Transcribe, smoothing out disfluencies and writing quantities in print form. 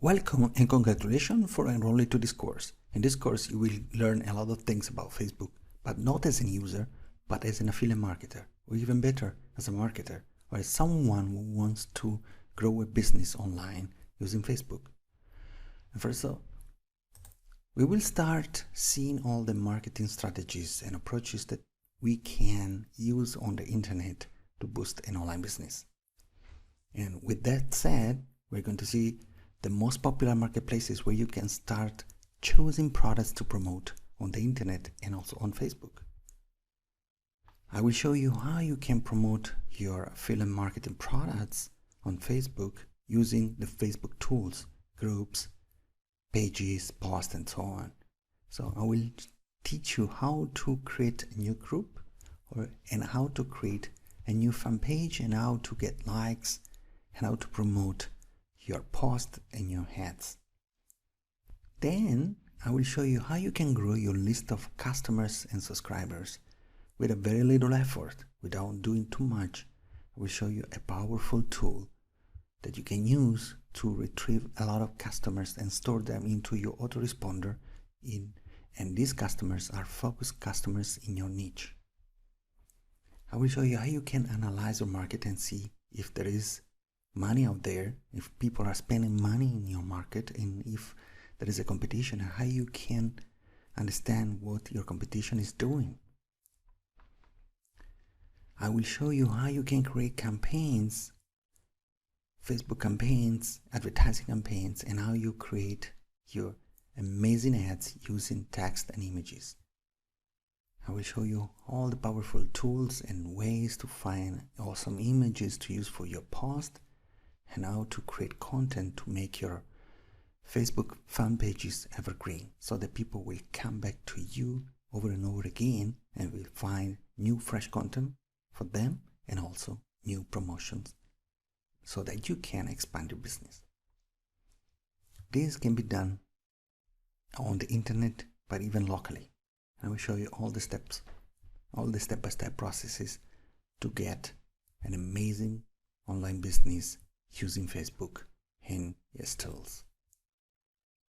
Welcome and congratulations for enrolling to this course. In this course, you will learn a lot of things about Facebook, but not as a user, but as an affiliate marketer, or even better, as a marketer, or as someone who wants to grow a business online using Facebook. And first of all, we will start seeing all the marketing strategies and approaches that we can use on the internet to boost an online business. And with that said, we're going to see the most popular marketplaces where you can start choosing products to promote on the internet and also on Facebook. I will show you how you can promote your affiliate marketing products on Facebook using the Facebook tools, groups, pages, posts, and so on. So I will teach you how to create a new group and how to create a new fan page and how to get likes and how to promote your post and your ads. Then I will show you how you can grow your list of customers and subscribers with a very little effort without doing too much. I will show you a powerful tool that you can use to retrieve a lot of customers and store them into your autoresponder and these customers are focused customers in your niche. I will show you how you can analyze your market and see if there is money out there, if people are spending money in your market, and if there is a competition, and how you can understand what your competition is doing. I will show you how you can create campaigns, Facebook campaigns, advertising campaigns, and how you create your amazing ads using text and images. I will show you all the powerful tools and ways to find awesome images to use for your post, and how to create content to make your Facebook fan pages evergreen so that people will come back to you over and over again and will find new fresh content for them and also new promotions so that you can expand your business. This can be done on the internet but even locally. I will show you all the steps, all the step-by-step processes to get an amazing online business using Facebook and its tools.